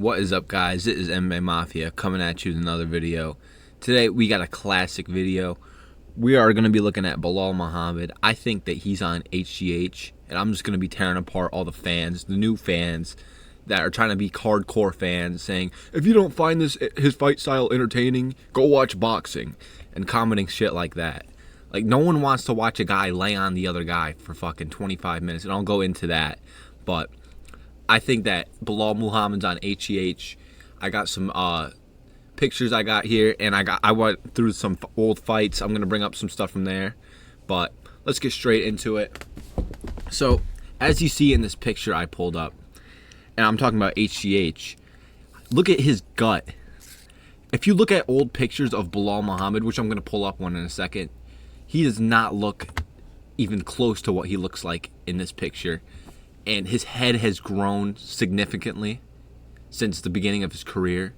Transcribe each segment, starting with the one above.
What is up, guys? It is MMA Mafia coming at you with another video. Today we got a classic video. We are going to be looking at Belal Muhammad. I think that he's on HGH, and I'm just going to be tearing apart all the fans, the new fans that are trying to be hardcore fans, saying, if you don't find his fight style entertaining, go watch boxing, and commenting shit like that. Like, no one wants to watch a guy lay on the other guy for fucking 25 minutes, and I'll go into that, but I think that Belal Muhammad's on HGH. I got some pictures I got here, and I went through some old fights. I'm gonna bring up some stuff from there, but let's get straight into it. So, as you see in this picture I pulled up, and I'm talking about HGH, look at his gut. If you look at old pictures of Belal Muhammad, which I'm gonna pull up one in a second, he does not look even close to what he looks like in this picture. And his head has grown significantly since the beginning of his career.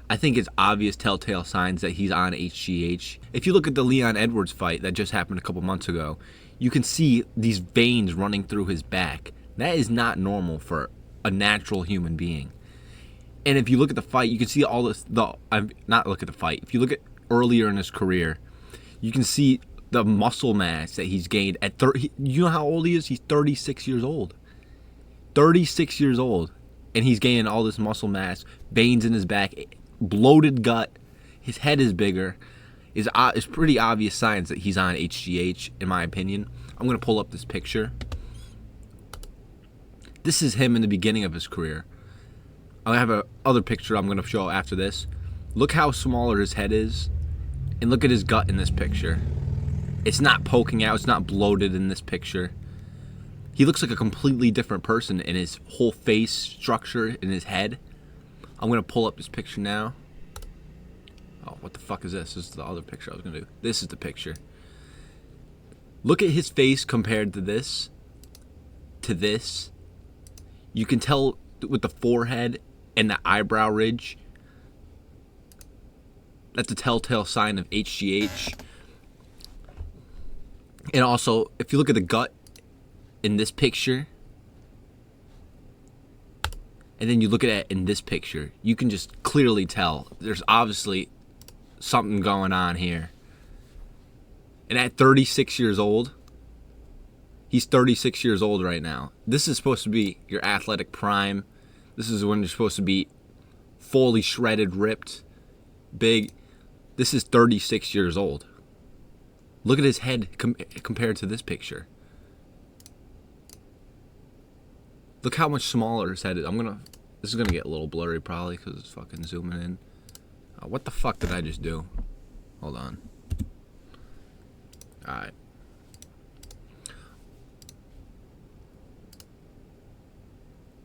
I think it's obvious telltale signs that he's on HGH. If you look at the Leon Edwards fight that just happened a couple months ago, you can see these veins running through his back. That is not normal for a natural human being. And if you look at the fight, you can see all this. Not look at the fight. If you look at earlier in his career, you can see the muscle mass that he's gained at 30. You know how old he is? He's 36 years old. 36 years old, and he's gaining all this muscle mass, veins in his back, bloated gut, his head is bigger. It's pretty obvious signs that he's on HGH, in my opinion. I'm going to pull up this picture. This is him in the beginning of his career. I have a other picture I'm going to show after this. Look how smaller his head is, and look at his gut in this picture. It's not poking out, it's not bloated in this picture. He looks like a completely different person in his whole face structure, in his head. I'm going to pull up this picture now. Oh, what the fuck is this? This is the other picture I was going to do. This is the picture. Look at his face compared to this. You can tell with the forehead and the eyebrow ridge. That's a telltale sign of HGH. And also, if you look at the gut in this picture, and then you look at it in this picture, you can just clearly tell there's obviously something going on here. And at 36 years old, he's 36 years old right now. This is supposed to be your athletic prime. This is when you're supposed to be fully shredded, ripped, big. This is 36 years old. Look at his head compared to this picture. Look how much smaller his head is. This is gonna get a little blurry probably because it's fucking zooming in. What the fuck did I just do? Hold on. Alright.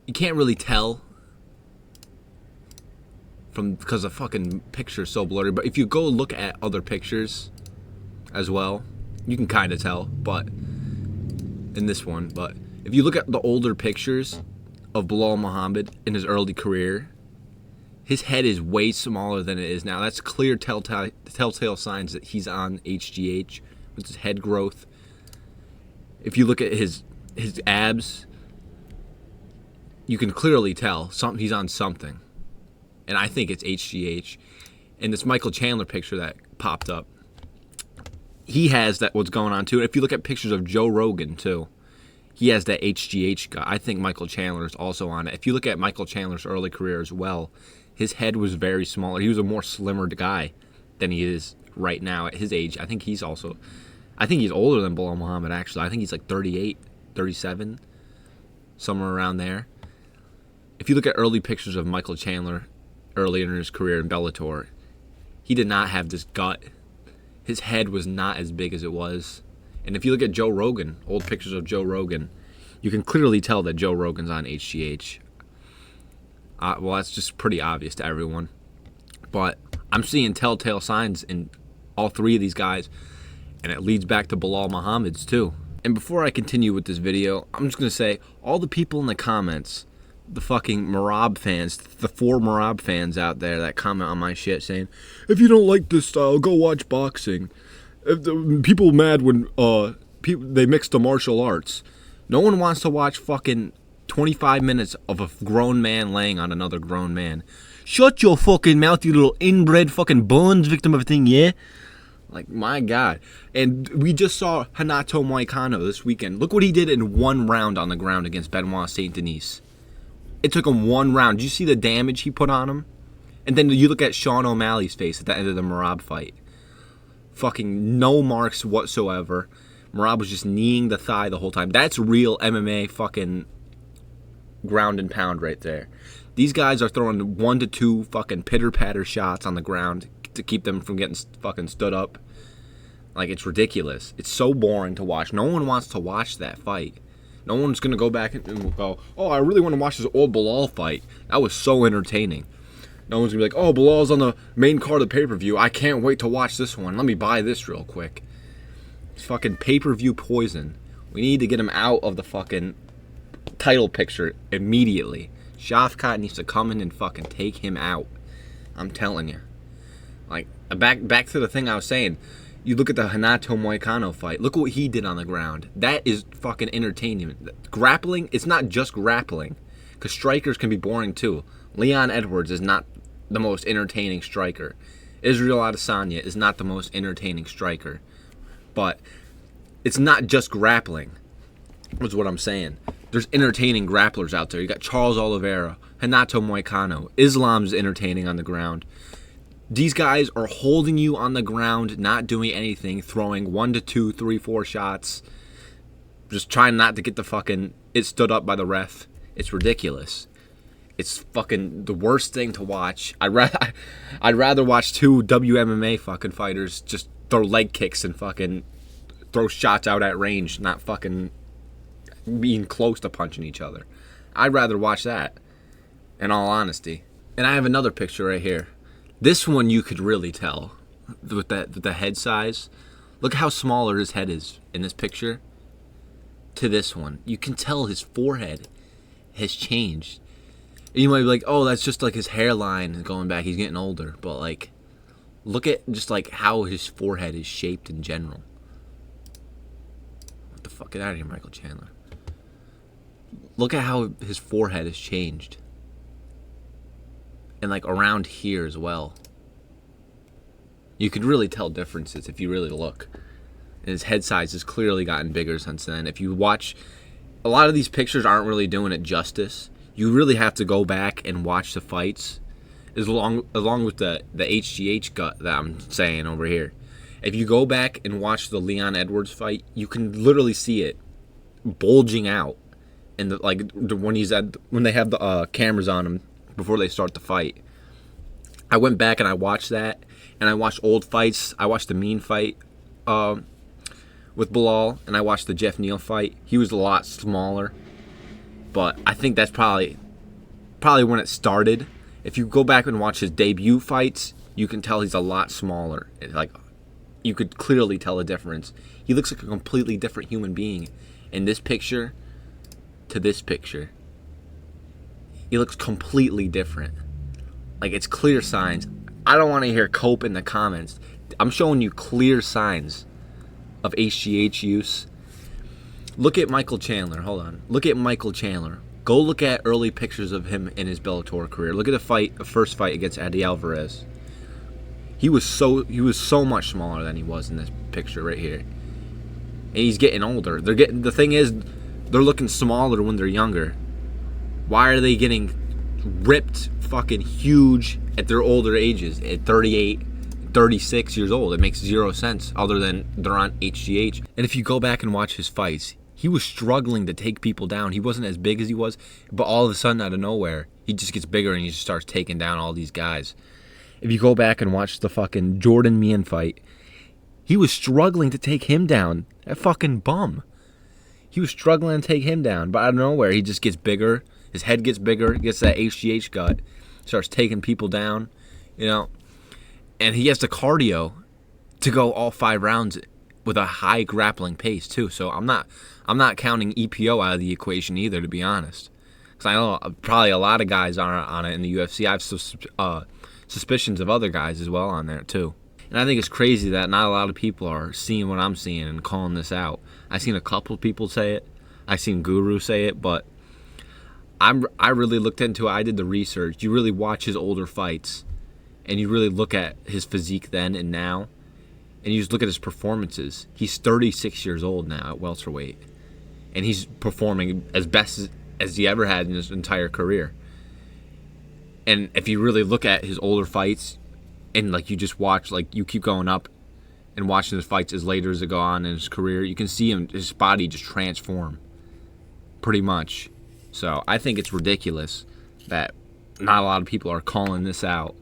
You can't really tell because the fucking picture's so blurry, but if you go look at other pictures as well, you can kind of tell, but in this one, but if you look at the older pictures of Belal Muhammad in his early career, his head is way smaller than it is now. That's clear telltale signs that he's on HGH with his head growth. If you look at his abs, you can clearly tell he's on something. And I think it's HGH. And this Michael Chandler picture that popped up, he has that what's going on too. And if you look at pictures of Joe Rogan too, he has that HGH guy. I think Michael Chandler is also on it. If you look at Michael Chandler's early career as well, his head was very smaller. He was a more slimmer guy than he is right now at his age. I think he's older than Belal Muhammad, actually. I think he's like 38, 37, somewhere around there. If you look at early pictures of Michael Chandler earlier in his career in Bellator, he did not have this gut. His head was not as big as it was. And if you look at Joe Rogan, old pictures of Joe Rogan, you can clearly tell that Joe Rogan's on HGH. Well, that's just pretty obvious to everyone. But I'm seeing telltale signs in all three of these guys, and it leads back to Belal Muhammad's too. And before I continue with this video, I'm just going to say, all the people in the comments, the fucking Merab fans, the 4 Merab fans out there that comment on my shit saying, if you don't like this style, go watch boxing. People mad when they mix the martial arts. No one wants to watch fucking 25 minutes of a grown man laying on another grown man. Shut your fucking mouth, you little inbred fucking buns, victim of a thing, yeah? Like, my God. And we just saw Renato Moicano this weekend. Look what he did in 1 round on the ground against Benoit Saint Denis. It took him 1 round. Did you see the damage he put on him? And then you look at Sean O'Malley's face at the end of the Merab fight. Fucking no marks whatsoever. Merab was just kneeing the thigh the whole time. That's real MMA fucking ground and pound right there. These guys are throwing 1 to 2 fucking pitter-patter shots on the ground to keep them from getting fucking stood up. Like, it's ridiculous. It's so boring to watch. No one wants to watch that fight. No one's going to go back and go, oh, I really want to watch this old Belal fight. That was so entertaining. No one's going to be like, oh, Belal's on the main card of the pay-per-view. I can't wait to watch this one. Let me buy this real quick. It's fucking pay-per-view poison. We need to get him out of the fucking title picture immediately. Shafkat needs to come in and fucking take him out. I'm telling you. Like, back to the thing I was saying. You look at the Renato Moicano fight. Look what he did on the ground. That is fucking entertaining. Grappling, it's not just grappling. Because strikers can be boring too. Leon Edwards is not the most entertaining striker. Israel Adesanya is not the most entertaining striker. But it's not just grappling. That's what I'm saying. There's entertaining grapplers out there. You got Charles Oliveira, Renato Moicano. Islam's entertaining on the ground. These guys are holding you on the ground, not doing anything, throwing 1 to 2, 3, 4 shots, just trying not to get the fucking it stood up by the ref. It's ridiculous. It's fucking the worst thing to watch. I'd rather watch 2 WMMA fucking fighters just throw leg kicks and fucking throw shots out at range, not fucking being close to punching each other. I'd rather watch that, in all honesty. And I have another picture right here. This one you could really tell with the head size. Look how smaller his head is in this picture to this one. You can tell his forehead has changed. And you might be like, oh, that's just like his hairline is going back. He's getting older. But like, look at just like how his forehead is shaped in general. What the fuck? Get out of here, Michael Chandler. Look at how his forehead has changed. And like around here as well. You could really tell differences if you really look. And his head size has clearly gotten bigger since then. If you watch, a lot of these pictures aren't really doing it justice. You really have to go back and watch the fights, along with the HGH gut that I'm saying over here. If you go back and watch the Leon Edwards fight, you can literally see it bulging out. And when they have the cameras on him before they start the fight. I went back and I watched that, and I watched old fights. I watched the Mean fight with Belal, and I watched the Jeff Neal fight. He was a lot smaller, but I think that's probably when it started. If you go back and watch his debut fights, you can tell he's a lot smaller. Like, you could clearly tell a difference. He looks like a completely different human being in this picture to this picture. He looks completely different. Like, it's clear signs. I don't want to hear cope in the comments. I'm showing you clear signs of HGH use. Look at Michael Chandler. Hold on. Look at Michael Chandler. Go look at early pictures of him in his Bellator career. Look at the first fight against Eddie Alvarez. He was so much smaller than he was in this picture right here. And he's getting older. The thing is, they're looking smaller when they're younger. Why are they getting ripped fucking huge at their older ages? At 38, 36 years old. It makes zero sense other than they're on HGH. And if you go back and watch his fights, he was struggling to take people down. He wasn't as big as he was, but all of a sudden out of nowhere, he just gets bigger and he just starts taking down all these guys. If you go back and watch the fucking Jordan Meehan fight, he was struggling to take him down. That fucking bum. He was struggling to take him down, but out of nowhere, he just gets bigger. His head gets bigger, gets that HGH gut, starts taking people down, and he has the cardio to go all 5 rounds with a high grappling pace too. So I'm not counting EPO out of the equation either, to be honest, because I know probably a lot of guys aren't on it in the UFC. I have suspicions of other guys as well on there too. And I think it's crazy that not a lot of people are seeing what I'm seeing and calling this out. I've seen a couple of people say it. I've seen Guru say it, but I really looked into it. I did the research. You really watch his older fights, and you really look at his physique then and now, and you just look at his performances. He's 36 years old now at welterweight, and he's performing as best as he ever had in his entire career. And if you really look at his older fights, and like you just watch, like you keep going up and watching his fights as later as they go on in his career, you can see his body just transform pretty much. So I think it's ridiculous that not a lot of people are calling this out,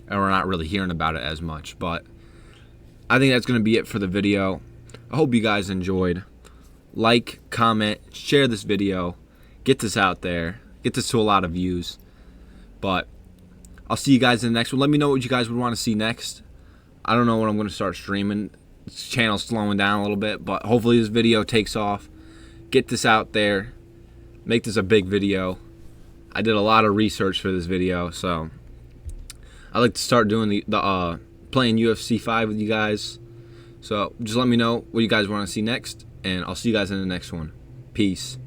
and we're not really hearing about it as much. But I think that's going to be it for the video. I hope you guys enjoyed. Like, comment, share this video. Get this out there. Get this to a lot of views. But I'll see you guys in the next one. Let me know what you guys would want to see next. I don't know when I'm going to start streaming. This channel's slowing down a little bit, but hopefully this video takes off. Get this out there. Make this a big video. I did a lot of research for this video, so I like to start doing the playing UFC 5 with you guys. So just let me know what you guys want to see next, and I'll see you guys in the next one. Peace.